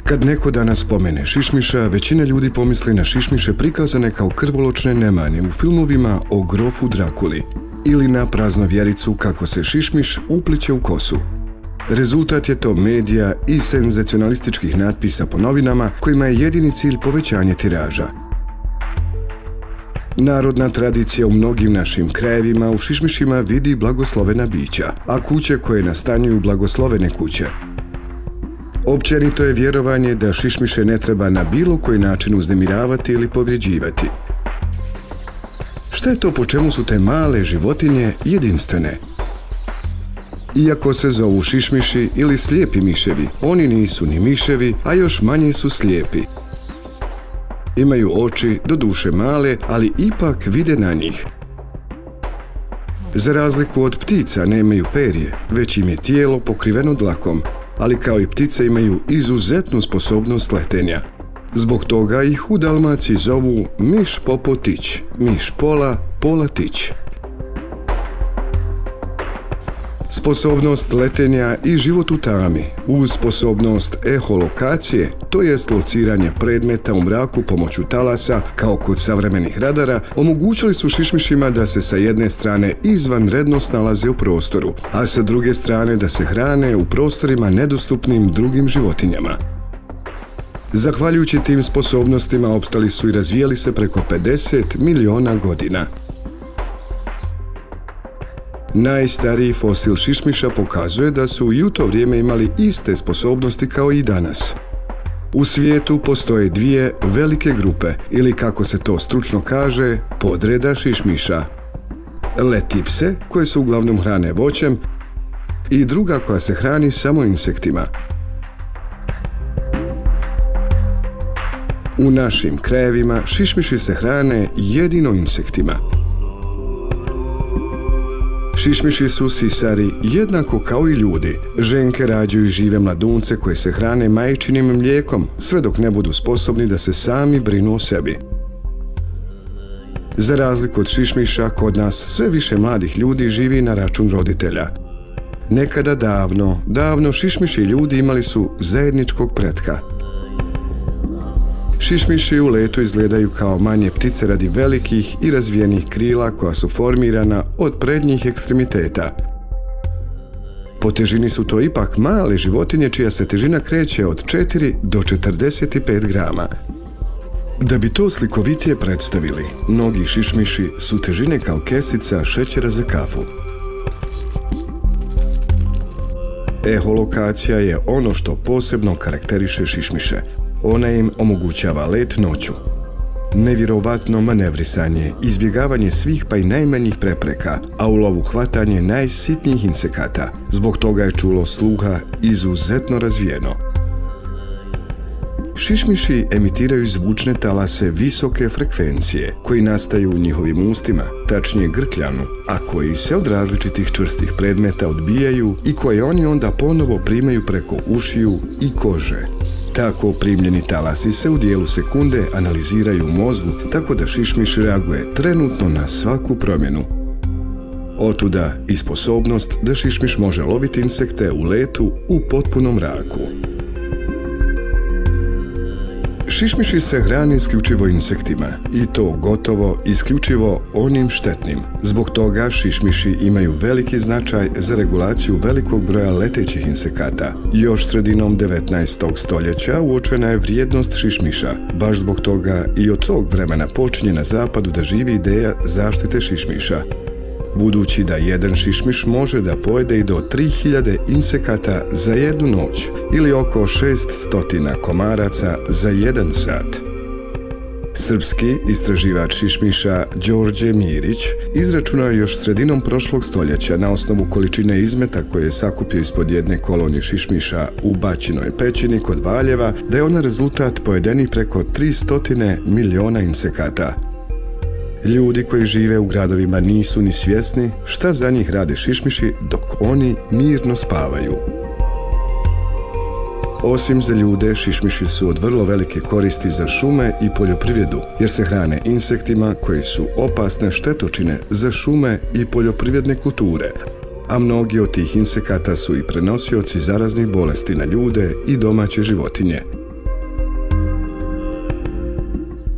Kad neko danas spomene šišmiša, većina ljudi pomisli na šišmiše prikazane kao krvoločne nemani u filmovima o grofu Drakuli ili na praznovjericu kako se šišmiš upliće u kosu. Rezultat je to medija i senzacionalističkih natpisa po novinama kojima je jedini cilj povećanje tiraža. Narodna tradicija u mnogim našim krajevima u šišmišima vidi blagoslovena bića, a kuće koje nastanjuju blagoslovene kuće. Općenito je vjerovanje da šišmiše ne treba na bilo koji način uznemiravati ili povrijeđivati. Šta je to po čemu su te male životinje jedinstvene? Iako se zovu šišmiši ili slijepi miševi, oni nisu ni miševi, a još manje su slijepi. Imaju oči, doduše male, ali ipak vide na njih. Za razliku od ptica nemaju perje, već im je tijelo pokriveno dlakom, ali kao i ptice imaju izuzetnu sposobnost letenja. Zbog toga ih u Dalmaciji zovu miš popotić, miš pola, pola tić. Sposobnost letenja i život u tami, uz sposobnost eholokacije, to jest lociranje predmeta u mraku pomoću talasa, kao kod savremenih radara, omogućili su šišmišima da se sa jedne strane izvanredno snalaze u prostoru, a sa druge strane da se hrane u prostorima nedostupnim drugim životinjama. Zahvaljujući tim sposobnostima opstali su i razvijali se preko 50 miliona godina. Najstariji fosil šišmiša pokazuje da su i u to vrijeme imali iste sposobnosti kao i danas. U svijetu postoje dvije velike grupe, ili kako se to stručno kaže, podreda šišmiša. Letipse, koje se uglavnom hrane voćem, i druga koja se hrani samo insektima. U našim krajevima šišmiši se hrane jedino insektima. Šišmiši su sisari jednako kao i ljudi. Ženke rađaju žive mladunce koje se hrane majčinim mlijekom, sve dok ne budu sposobni da se sami brinu o sebi. Za razliku od šišmiša, kod nas sve više mladih ljudi živi na račun roditelja. Nekada davno šišmiši i ljudi imali su zajedničkog pretka. Šišmiši u letu izgledaju kao manje ptice radi velikih i razvijenih krila koja su formirana od prednjih ekstremiteta. Po težini su to ipak male životinje čija se težina kreće od 4 do 45 grama. Da bi to slikovitije predstavili, mnogi šišmiši su težine kao kesica šećera za kafu. Eholokacija je ono što posebno karakteriše šišmiše. Ona im omogućava let noću. Nevjerovatno manevrisanje, izbjegavanje svih pa i najmanjih prepreka, a u lovu hvatanje najsitnijih insekata. Zbog toga je čulo sluha izuzetno razvijeno. Šišmiši emitiraju zvučne talase visoke frekvencije, koji nastaju u njihovim ustima, tačnije grkljanu, a koji se od različitih čvrstih predmeta odbijaju i koje oni onda ponovo primaju preko ušiju i kože. Tako primljeni talasi se u dijelu sekunde analiziraju u mozgu, tako da šišmiš reaguje trenutno na svaku promjenu. Otuda i sposobnost da šišmiš može loviti insekte u letu u potpunom mraku. Šišmiši se hrane isključivo insektima, i to gotovo isključivo onim štetnim. Zbog toga šišmiši imaju veliki značaj za regulaciju velikog broja letećih insekata. Još sredinom 19. stoljeća uočena je vrijednost šišmiša. Baš zbog toga i od tog vremena počinje na zapadu da živi ideja zaštite šišmiša. Budući da jedan šišmiš može da pojede i do 3000 insekata za jednu noć ili oko 600 komaraca za 1 sat. Srpski istraživač šišmiša Đorđe Mirić izračunao je još sredinom prošlog stoljeća na osnovu količine izmeta koje je sakupio ispod jedne kolonije šišmiša u Baćinoj pećini kod Valjeva da je ona rezultat pojedenih preko 300 miliona insekata. Ljudi koji žive u gradovima nisu ni svjesni šta za njih rade šišmiši dok oni mirno spavaju. Osim za ljude, šišmiši su od vrlo velike koristi za šume i poljoprivredu, jer se hrane insektima koji su opasne štetočine za šume i poljoprivredne kulture, a mnogi od tih insekata su i prenosioci zaraznih bolesti na ljude i domaće životinje.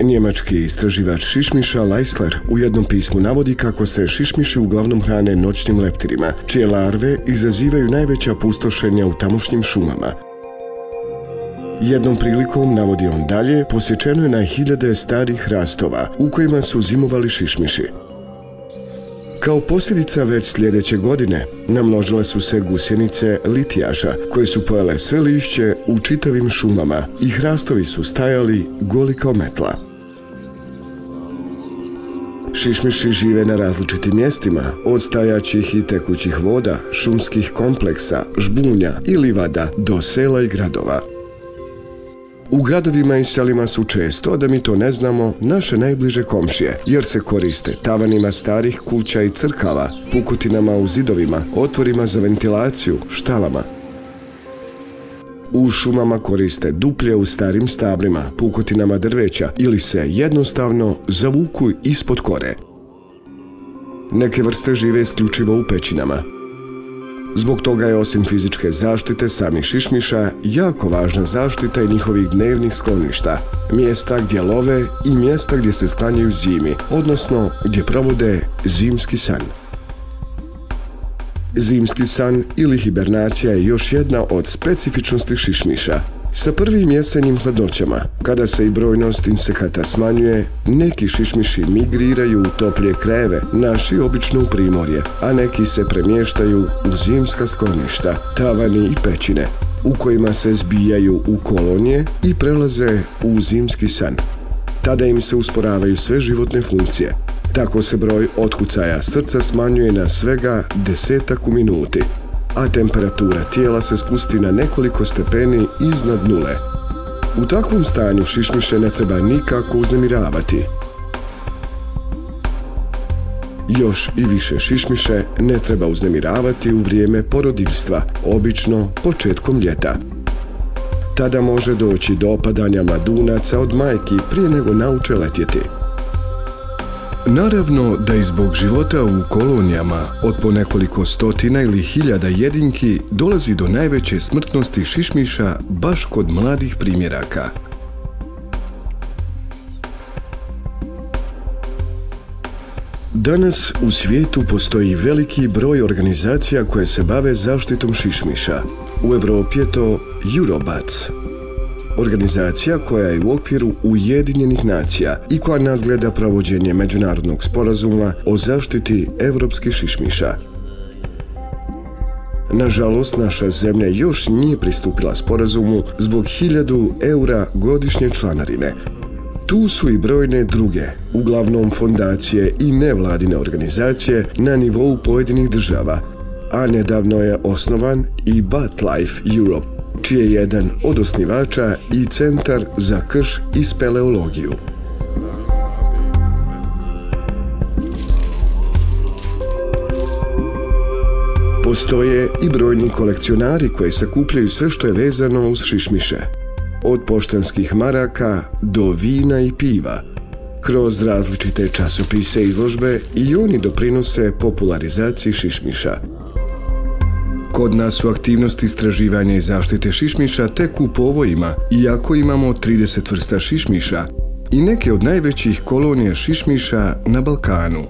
Njemački istraživač šišmiša Leisler u jednom pismu navodi kako se šišmiši uglavnom hrane noćnim leptirima, čije larve izazivaju najveća pustošenja u tamošnjim šumama. Jednom prilikom, navodi on dalje, posječeno je na hiljade starih hrastova u kojima su zimovali šišmiši. Kao posljedica već sljedeće godine namnožile su se gusjenice litijaša koje su pojele sve lišće u čitavim šumama i hrastovi su stajali goli kao metla. Šišmiši žive na različitim mjestima, od stajaćih i tekućih voda, šumskih kompleksa, žbunja i livada do sela i gradova. U gradovima i selima su često, da mi to ne znamo, naše najbliže komšije, jer se koriste tavanima starih kuća i crkava, pukotinama u zidovima, otvorima za ventilaciju, štalama. U šumama koriste duplje u starim stablima, pukotinama drveća ili se jednostavno zavuku ispod kore. Neke vrste žive isključivo u pećinama. Zbog toga je osim fizičke zaštite samih šišmiša jako važna zaštita i njihovih dnevnih skloništa, mjesta gdje love i mjesta gdje se sklanjaju zimi, odnosno gdje provode zimski san. Zimski san ili hibernacija je još jedna od specifičnosti šišmiša. Sa prvim jesenjim hladnoćama, kada se i brojnost insekata smanjuje, neki šišmiši migriraju u toplije krajeve, naši obično u primorje, a neki se premještaju u zimska skloništa, tavani i pećine, u kojima se zbijaju u kolonije i prelaze u zimski san. Tada im se usporavaju sve životne funkcije. Tako se broj otkucaja srca smanjuje na svega 10 u minuti, a temperatura tijela se spusti na nekoliko stepeni iznad nule. U takvom stanju šišmiše ne treba nikako uznemiravati. Još i više šišmiše ne treba uznemiravati u vrijeme porodiljstva, obično početkom ljeta. Tada može doći do opadanja mladunaca od majki prije nego nauče letjeti. Naravno da i zbog života u kolonijama od po nekoliko stotina ili hiljada jedinki dolazi do najveće smrtnosti šišmiša baš kod mladih primjeraka. Danas u svijetu postoji veliki broj organizacija koje se bave zaštitom šišmiša. U Europi je to Eurobats, organizacija koja je u okviru Ujedinjenih nacija i koja nadgleda provođenje međunarodnog sporazuma o zaštiti evropskih šišmiša. Nažalost, naša zemlja još nije pristupila sporazumu zbog 1000 eura godišnje članarine. Tu su i brojne druge, uglavnom fondacije i nevladine organizacije na nivou pojedinih država, a nedavno je osnovan i BatLife Europe, čiji je jedan od osnivača i Centar za krš i speleologiju. Postoje i brojni kolekcionari koji sakupljaju sve što je vezano uz šišmiše. Od poštanskih maraka do vina i piva. Kroz različite časopise i izložbe i oni doprinose popularizaciji šišmiša. Kod nas su aktivnosti istraživanja i zaštite šišmiša tek u povojima, iako imamo 30 vrsta šišmiša i neke od najvećih kolonija šišmiša na Balkanu.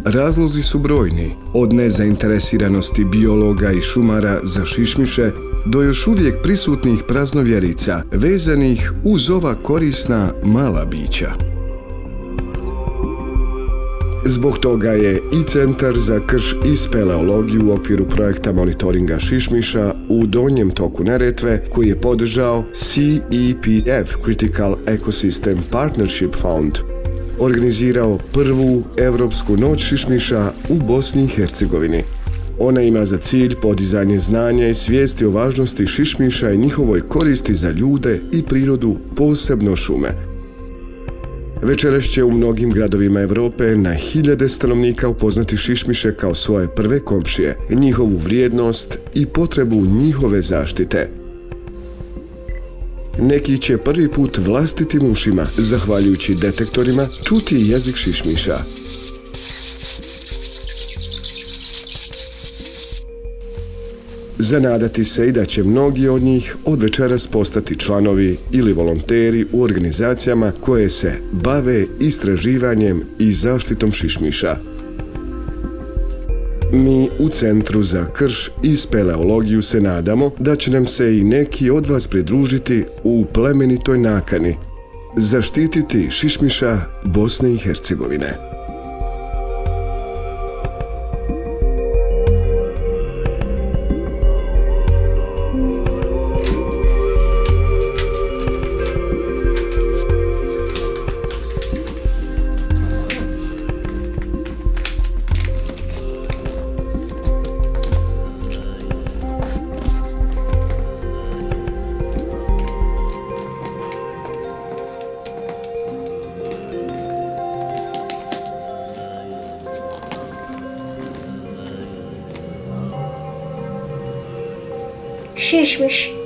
Razlozi su brojni, od nezainteresiranosti biologa i šumara za šišmiše do još uvijek prisutnih praznovjerica vezanih uz ova korisna mala bića. Zbog toga je i Centar za krš i speleologiju u okviru projekta monitoringa šišmiša u donjem toku Neretve, koji je podržao CEPF Critical Ecosystem Partnership Fund, organizirao prvu Evropsku noć šišmiša u Bosni i Hercegovini. Ona ima za cilj podizanje znanja i svijesti o važnosti šišmiša i njihovoj koristi za ljude i prirodu, posebno šume. Večeras će u mnogim gradovima Europe na hiljade stanovnika upoznati šišmiše kao svoje prve komšije, njihovu vrijednost i potrebu njihove zaštite. Neki će prvi put vlastitim ušima, zahvaljujući detektorima, čuti jezik šišmiša. Zanadati se i da će mnogi od njih od večeras postati članovi ili volonteri u organizacijama koje se bave istraživanjem i zaštitom šišmiša. Mi u Centru za krš i speleologiju se nadamo da će nam se i neki od vas pridružiti u plemenitoj nakani zaštititi šišmiša Bosne i Hercegovine. Šišmiš.